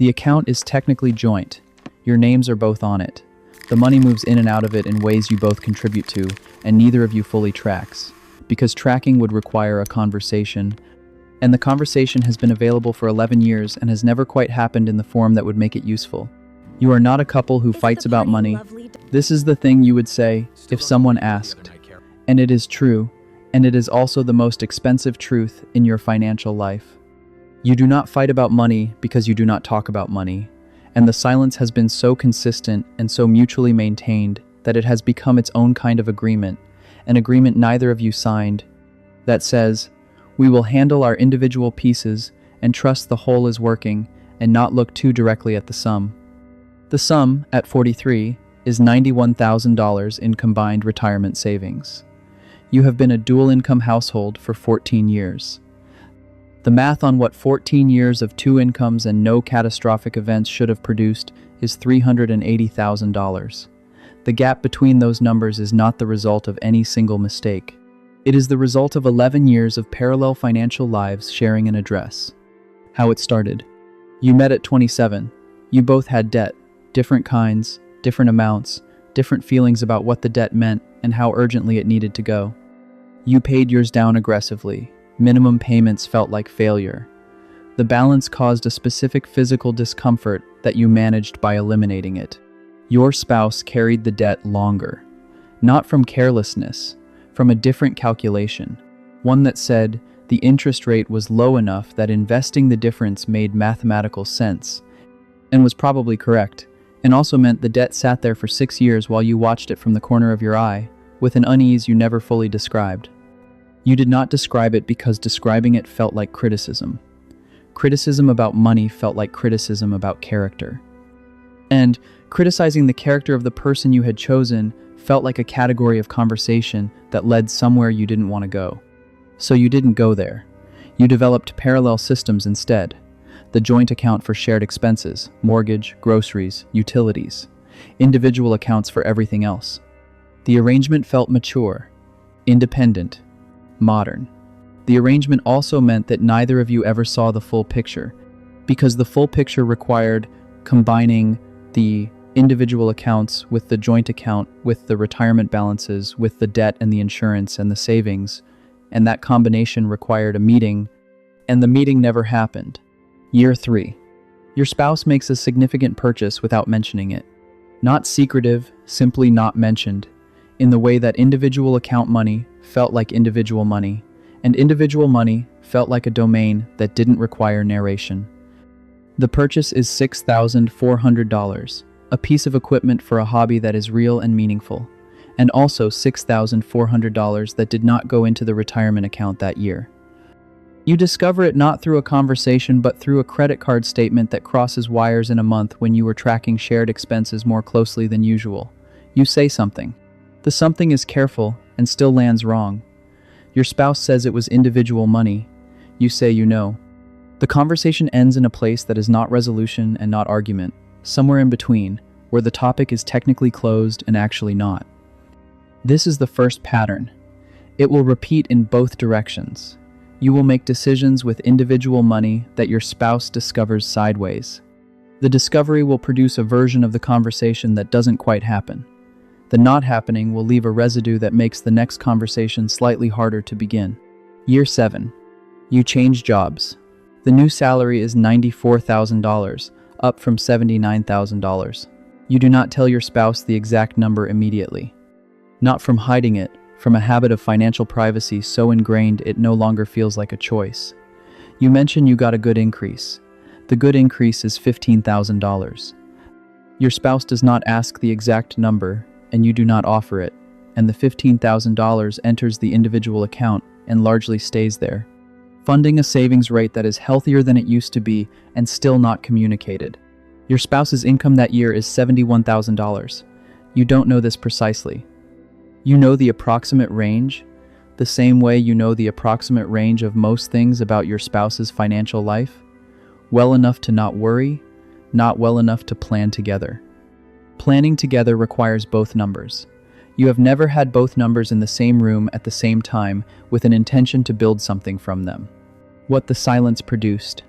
The account is technically joint. Your names are both on it. The money moves in and out of it in ways you both contribute to, and neither of you fully tracks. Because tracking would require a conversation, and the conversation has been available for 11 years and has never quite happened in the form that would make it useful. You are not a couple who fights about money. This is the thing you would say if someone asked. And it is true, and it is also the most expensive truth in your financial life. You do not fight about money because you do not talk about money, and the silence has been so consistent and so mutually maintained that it has become its own kind of agreement, an agreement neither of you signed, that says, we will handle our individual pieces and trust the whole is working and not look too directly at the sum. The sum, at 43, is $91,000 in combined retirement savings. You have been a dual-income household for 14 years. The math on what 14 years of two incomes and no catastrophic events should have produced is $380,000. The gap between those numbers is not the result of any single mistake. It is the result of 11 years of parallel financial lives sharing an address. How it started. You met at 27. You both had debt, different kinds, different amounts, different feelings about what the debt meant and how urgently it needed to go. You paid yours down aggressively. Minimum payments felt like failure. The balance caused a specific physical discomfort that you managed by eliminating it. Your spouse carried the debt longer. Not from carelessness, from a different calculation. One that said the interest rate was low enough that investing the difference made mathematical sense, and was probably correct, and also meant the debt sat there for 6 years while you watched it from the corner of your eye, with an unease you never fully described. You did not describe it because describing it felt like criticism. Criticism about money felt like criticism about character. And criticizing the character of the person you had chosen felt like a category of conversation that led somewhere you didn't want to go. So you didn't go there. You developed parallel systems instead. The joint account for shared expenses, mortgage, groceries, utilities. Individual accounts for everything else. The arrangement felt mature, independent, modern. The arrangement also meant that neither of you ever saw the full picture, because the full picture required combining the individual accounts with the joint account, with the retirement balances, with the debt and the insurance and the savings, and that combination required a meeting, and the meeting never happened. Year 3. Your spouse makes a significant purchase without mentioning it. Not secretive, simply not mentioned, in the way that individual account money felt like individual money, and individual money felt like a domain that didn't require narration. The purchase is $6,400, a piece of equipment for a hobby that is real and meaningful, and also $6,400 that did not go into the retirement account that year. You discover it not through a conversation but through a credit card statement that crosses wires in a month when you were tracking shared expenses more closely than usual. You say something. The something is careful and still lands wrong. Your spouse says it was individual money. You say you know. The conversation ends in a place that is not resolution and not argument, somewhere in between, where the topic is technically closed and actually not. This is the first pattern. It will repeat in both directions. You will make decisions with individual money that your spouse discovers sideways. The discovery will produce a version of the conversation that doesn't quite happen. The not happening will leave a residue that makes the next conversation slightly harder to begin. Year 7. You change jobs. The new salary is $94,000, up from $79,000. You do not tell your spouse the exact number immediately. Not from hiding it, from a habit of financial privacy so ingrained it no longer feels like a choice. You mention you got a good increase. The good increase is $15,000. Your spouse does not ask the exact number, and you do not offer it, and the $15,000 enters the individual account and largely stays there, funding a savings rate that is healthier than it used to be and still not communicated. Your spouse's income that year is $71,000. You don't know this precisely. You know the approximate range, the same way you know the approximate range of most things about your spouse's financial life, well enough to not worry, not well enough to plan together. Planning together requires both numbers. You have never had both numbers in the same room at the same time with an intention to build something from them. What the silence produced.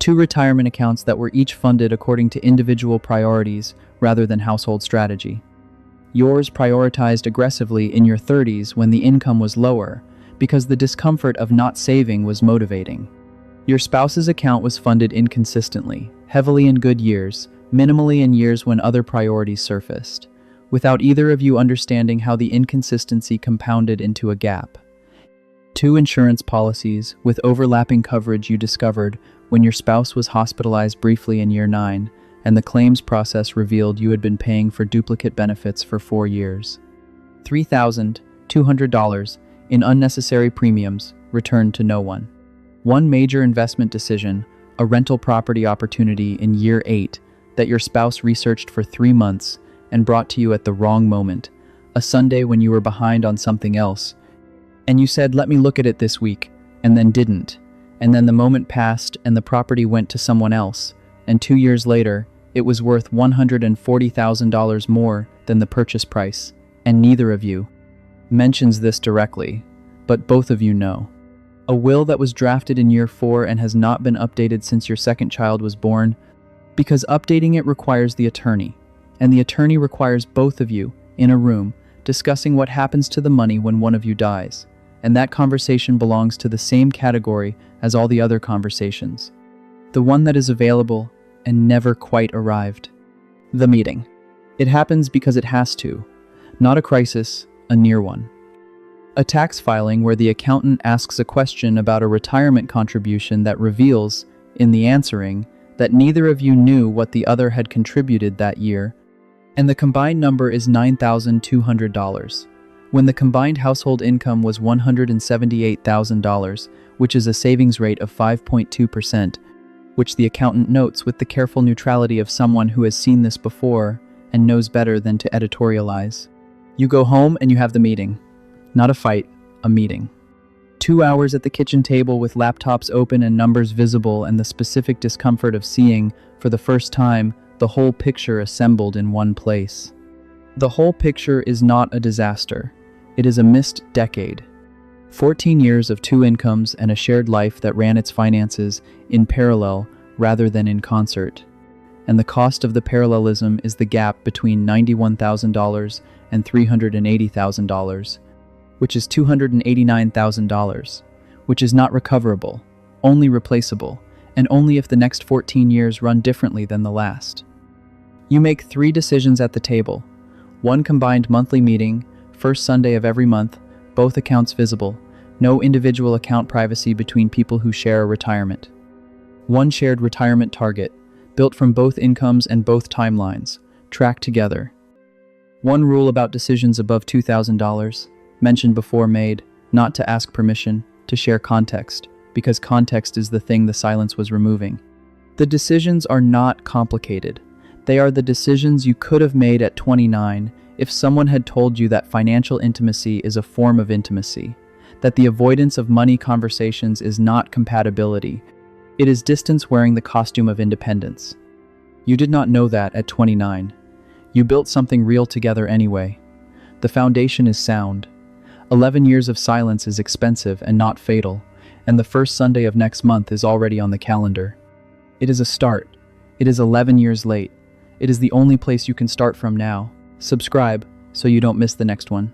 2 retirement accounts that were each funded according to individual priorities rather than household strategy. Yours prioritized aggressively in your 30s when the income was lower, because the discomfort of not saving was motivating. Your spouse's account was funded inconsistently, heavily in good years, minimally in years when other priorities surfaced, without either of you understanding how the inconsistency compounded into a gap. 2 insurance policies with overlapping coverage you discovered when your spouse was hospitalized briefly in year 9, and the claims process revealed you had been paying for duplicate benefits for 4 years. $3,200 in unnecessary premiums returned to no one. 1 major investment decision, a rental property opportunity in year 8 that your spouse researched for 3 months and brought to you at the wrong moment, a Sunday when you were behind on something else, and you said, "Let me look at it this week," and then didn't. And then the moment passed and the property went to someone else, and 2 years later, it was worth $140,000 more than the purchase price, and neither of you mentions this directly, but both of you know. A will that was drafted in year 4 and has not been updated since your second child was born, because updating it requires the attorney, and the attorney requires both of you in a room discussing what happens to the money when one of you dies. And that conversation belongs to the same category as all the other conversations. The one that is available and never quite arrived. The meeting. It happens because it has to. Not a crisis, a near one. A tax filing where the accountant asks a question about a retirement contribution that reveals, in the answering, that neither of you knew what the other had contributed that year, and the combined number is $9,200. When the combined household income was $178,000, which is a savings rate of 5.2%, which the accountant notes with the careful neutrality of someone who has seen this before and knows better than to editorialize. You go home and you have the meeting. Not a fight, a meeting. 2 hours at the kitchen table with laptops open and numbers visible and the specific discomfort of seeing, for the first time, the whole picture assembled in one place. The whole picture is not a disaster. It is a missed decade. 14 years of 2 incomes and a shared life that ran its finances in parallel rather than in concert. And the cost of the parallelism is the gap between $91,000 and $380,000, which is $289,000, which is not recoverable, only replaceable, and only if the next 14 years run differently than the last. You make 3 decisions at the table. 1 combined monthly meeting, first Sunday of every month, both accounts visible, no individual account privacy between people who share a retirement. 1 shared retirement target, built from both incomes and both timelines, tracked together. 1 rule about decisions above $2,000, mentioned before made, not to ask permission, to share context, because context is the thing the silence was removing. The decisions are not complicated. They are the decisions you could have made at 29 if someone had told you that financial intimacy is a form of intimacy, that the avoidance of money conversations is not compatibility. It is distance wearing the costume of independence. You did not know that at 29. You built something real together anyway. The foundation is sound. 11 years of silence is expensive and not fatal, and the first Sunday of next month is already on the calendar. It is a start. It is 11 years late. It is the only place you can start from now. Subscribe so you don't miss the next one.